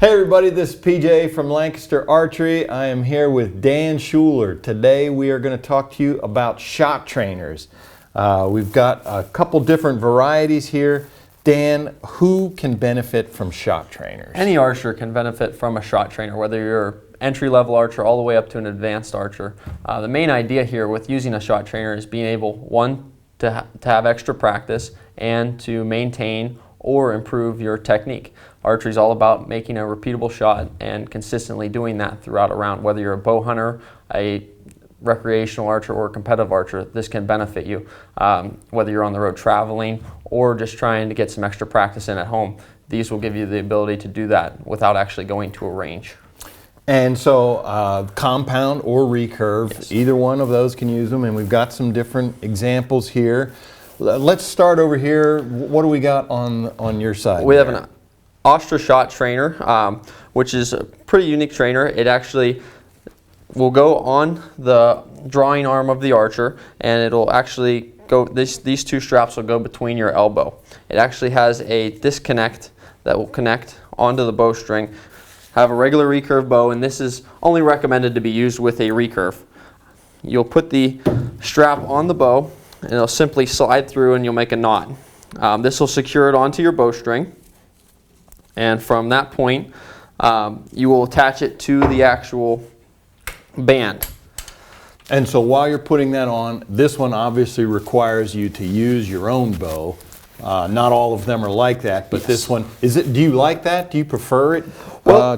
Hey everybody, this is PJ from Lancaster Archery. I am here with Dan Schuller. Today we are going to talk to you about shot trainers. We've got a couple different varieties here. Dan, who can benefit from shot trainers? Any archer can benefit from a shot trainer, whether you're an entry-level archer all the way up to an advanced archer. The main idea here with using a shot trainer is being able, one, to have extra practice and to maintain or improve your technique. Archery is all about making a repeatable shot and consistently doing that throughout a round. Whether you're a bow hunter, a recreational archer, or a competitive archer, this can benefit you. Whether you're on the road traveling or just trying to get some extra practice in at home, these will give you the ability to do that without actually going to a range. And so compound or recurve, yes. Either one of those can use them, and we've got some different examples here. Let's start over here. What do we got on your side? We have an Astra shot trainer, which is a pretty unique trainer. It actually will go on the drawing arm of the archer, and it'll actually go, these two straps will go between your elbow. It actually has a disconnect that will connect onto the bowstring. Have a regular recurve bow, and this is only recommended to be used with a recurve. You'll put the strap on the bow, and it'll simply slide through and you'll make a knot. This will secure it onto your bowstring, and from that point you will attach it to the actual band. And so while you're putting that on, this one obviously requires you to use your own bow. Not all of them are like that, but yes. This one, do you like that? Do you prefer it?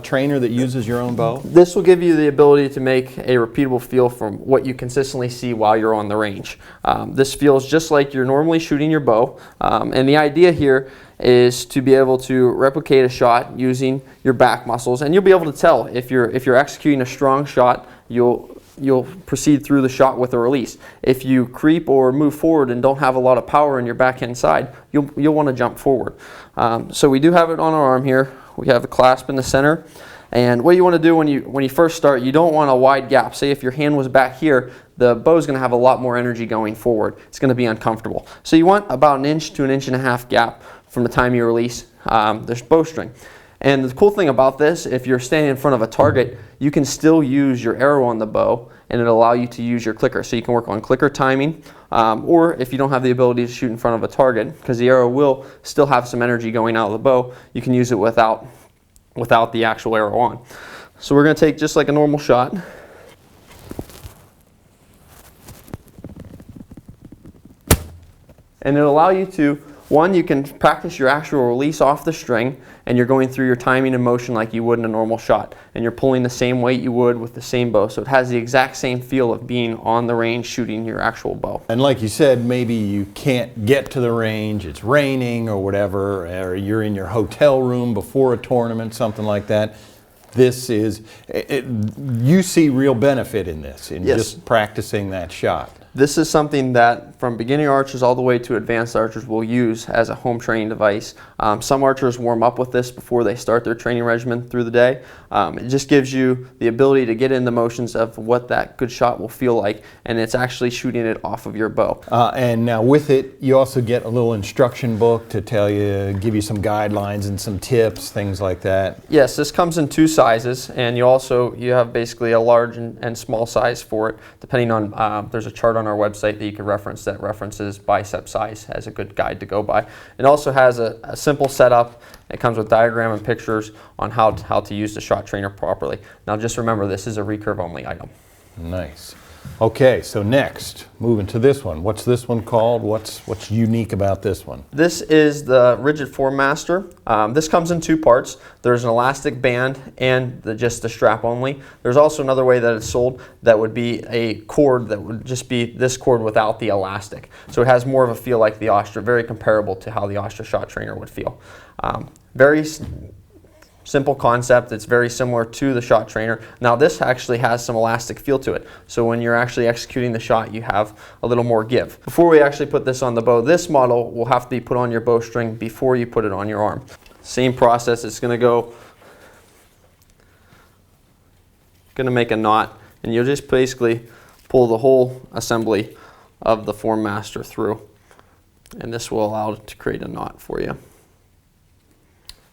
Trainer that uses your own bow? This will give you the ability to make a repeatable feel from what you consistently see while you're on the range. This feels just like you're normally shooting your bow, and the idea here is to be able to replicate a shot using your back muscles, and you'll be able to tell if you're executing a strong shot. You'll proceed through the shot with a release. If you creep or move forward and don't have a lot of power in your backhand side, you'll want to jump forward. So we do have it on our arm here. We have a clasp in the center, and what you want to do when you first start, you don't want a wide gap. Say if your hand was back here, the bow is going to have a lot more energy going forward. It's going to be uncomfortable. So you want about 1 inch to 1.5 inches gap from the time you release this bowstring. And the cool thing about this, if you're standing in front of a target, you can still use your arrow on the bow, and it'll allow you to use your clicker. So you can work on clicker timing, or if you don't have the ability to shoot in front of a target, because the arrow will still have some energy going out of the bow, you can use it without the actual arrow on. So we're going to take just like a normal shot. And it'll allow you to, one, you can practice your actual release off the string, and you're going through your timing and motion like you would in a normal shot. And you're pulling the same weight you would with the same bow. So it has the exact same feel of being on the range shooting your actual bow. And like you said, maybe you can't get to the range, it's raining or whatever, or you're in your hotel room before a tournament, something like that. This is, you see real benefit in this, in yes. Just practicing that shot. This is something that from beginning archers all the way to advanced archers will use as a home training device. Some archers warm up with this before they start their training regimen through the day. It just gives you the ability to get in the motions of what that good shot will feel like, and it's actually shooting it off of your bow. And now with it, you also get a little instruction book to tell you, give you some guidelines and some tips, things like that. Yes, this comes in 2 sizes, and you have basically a large and small size for it, depending on, there's a chart on our website that you can reference that references bicep size as a good guide to go by. It also has a simple setup. It comes with diagram and pictures on how to use the shot trainer properly. Now just remember, this is a recurve only item. Nice. Okay, so next, moving to this one. What's this one called? What's unique about this one? This is the rigid Formaster. This comes in 2 parts. There's an elastic band and just the strap only. There's also another way that it's sold that would be a cord that would just be this cord without the elastic. So it has more of a feel like the Astra, very comparable to how the Astra shot trainer would feel. Very simple concept. It's very similar to the shot trainer. Now this actually has some elastic feel to it. So when you're actually executing the shot, you have a little more give. Before we actually put this on the bow, this model will have to be put on your bowstring before you put it on your arm. Same process. It's going to make a knot, and you'll just basically pull the whole assembly of the Formaster through, and this will allow it to create a knot for you.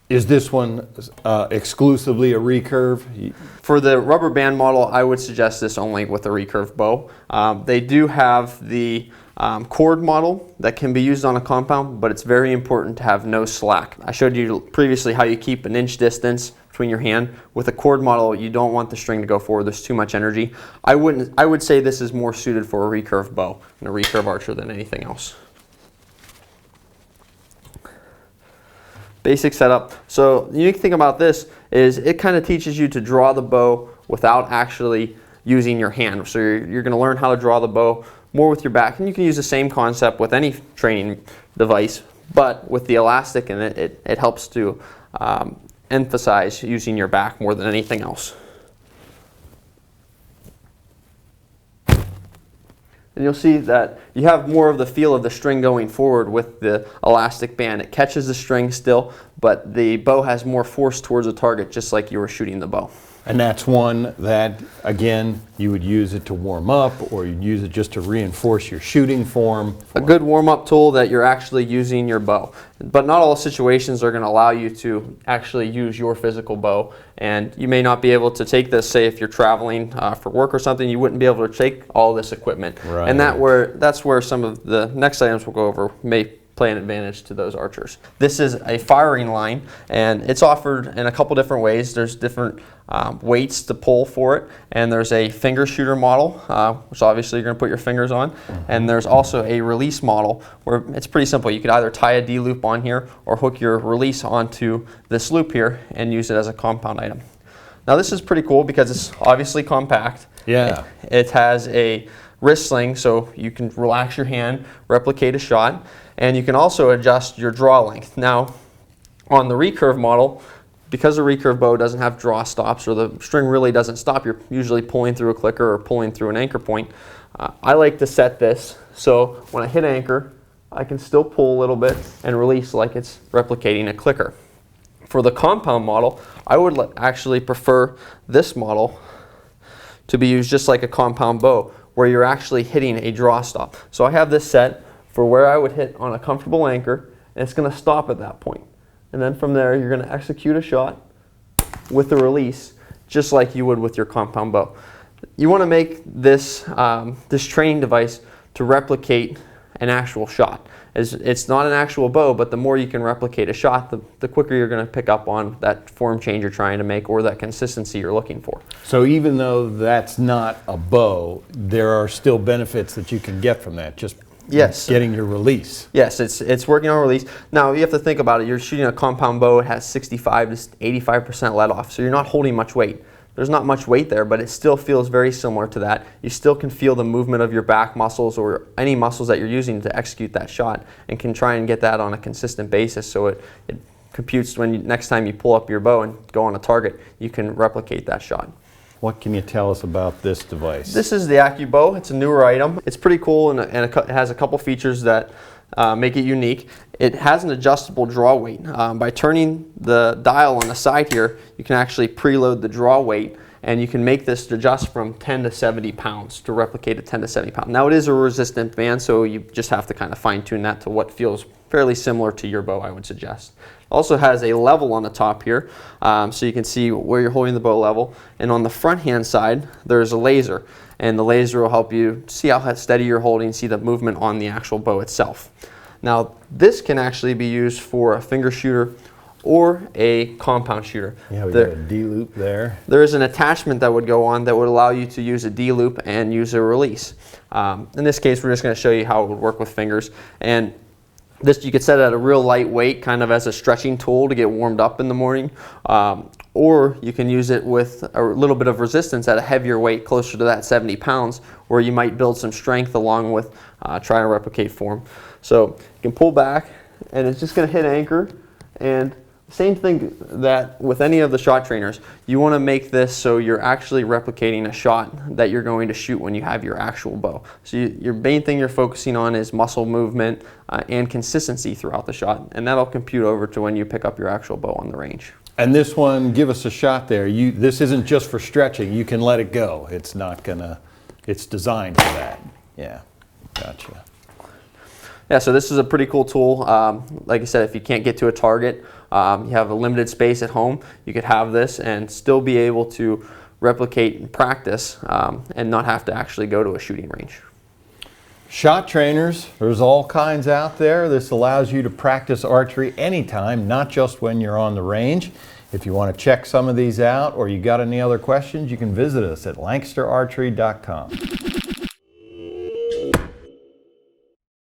Is this one exclusively a recurve? For the rubber band model, I would suggest this only with a recurve bow. They do have the cord model that can be used on a compound, but it's very important to have no slack. I showed you previously how you keep an inch distance between your hand. With a cord model, you don't want the string to go forward. There's too much energy. I would say this is more suited for a recurve bow and a recurve archer than anything else. Basic setup. So the unique thing about this is it kind of teaches you to draw the bow without actually using your hand. So you're going to learn how to draw the bow more with your back, and you can use the same concept with any training device, but with the elastic in it, it helps to emphasize using your back more than anything else. And you'll see that you have more of the feel of the string going forward with the elastic band. It catches the string still, but the bow has more force towards the target, just like you were shooting the bow. And that's one that, again, you would use it to warm up, or you'd use it just to reinforce your shooting form. A good warm-up tool that you're actually using your bow. But not all situations are going to allow you to actually use your physical bow. And you may not be able to take this, say if you're traveling for work or something, you wouldn't be able to take all this equipment. Right. And that's where some of the next items we'll go over may play an advantage to those archers. This is a firing line, and it's offered in a couple different ways. There's different weights to pull for it, and there's a finger shooter model, which obviously you're going to put your fingers on, and there's also a release model where it's pretty simple. You could either tie a D-loop on here or hook your release onto this loop here and use it as a compound item. Now this is pretty cool because it's obviously compact. Yeah. It has a wrist sling, so you can relax your hand, replicate a shot, and you can also adjust your draw length. Now, on the recurve model, because a recurve bow doesn't have draw stops, or the string really doesn't stop, you're usually pulling through a clicker or pulling through an anchor point. I like to set this so when I hit anchor, I can still pull a little bit and release like it's replicating a clicker. For the compound model, I would actually prefer this model to be used just like a compound bow, where you're actually hitting a draw stop. So I have this set for where I would hit on a comfortable anchor, and it's going to stop at that point. And then from there, you're going to execute a shot with the release, just like you would with your compound bow. You want to make this, this training device to replicate an actual shot. It's not an actual bow, but the more you can replicate a shot, the quicker you're going to pick up on that form change you're trying to make or that consistency you're looking for. So even though that's not a bow, there are still benefits that you can get from that, just yes, getting your release. Yes, it's working on release. Now you have to think about it. You're shooting a compound bow. It has 65 to 85% let off, so you're not holding much weight. There's not much weight there, but it still feels very similar to that. You still can feel the movement of your back muscles or any muscles that you're using to execute that shot, and can try and get that on a consistent basis, so it computes when next time you pull up your bow and go on a target, you can replicate that shot. What can you tell us about this device? This is the AccuBow. It's a newer item. It's pretty cool, and it has a couple features that make it unique. It has an adjustable draw weight. By turning the dial on the side here, you can actually preload the draw weight, and you can make this adjust from 10 to 70 pounds to replicate a 10 to 70 pound. Now it is a resistant band, so you just have to kind of fine tune that to what feels fairly similar to your bow, I would suggest. Also has a level on the top here, so you can see where you're holding the bow level. And on the front hand side, there's a laser, and the laser will help you see how steady you're holding, see the movement on the actual bow itself. Now this can actually be used for a finger shooter or a compound shooter. Yeah, we got a D-loop there. There is an attachment that would go on that would allow you to use a D-loop and use a release. In this case, we're just going to show you how it would work with fingers. And this you could set at a real light weight, kind of as a stretching tool to get warmed up in the morning, or you can use it with a little bit of resistance at a heavier weight, closer to that 70 pounds, where you might build some strength along with trying to replicate form. So you can pull back, and it's just going to hit anchor. And same thing that with any of the shot trainers, you want to make this so you're actually replicating a shot that you're going to shoot when you have your actual bow. So your main thing you're focusing on is muscle movement and consistency throughout the shot, and that'll compute over to when you pick up your actual bow on the range. And this one, give us a shot there. This isn't just for stretching. You can let it go. It's not gonna, it's designed for that. Yeah, gotcha. Yeah, so this is a pretty cool tool. Like I said, if you can't get to a target, you have a limited space at home, you could have this and still be able to replicate and practice and not have to actually go to a shooting range. Shot trainers, there's all kinds out there. This allows you to practice archery anytime, not just when you're on the range. If you want to check some of these out or you got any other questions, you can visit us at LancasterArchery.com.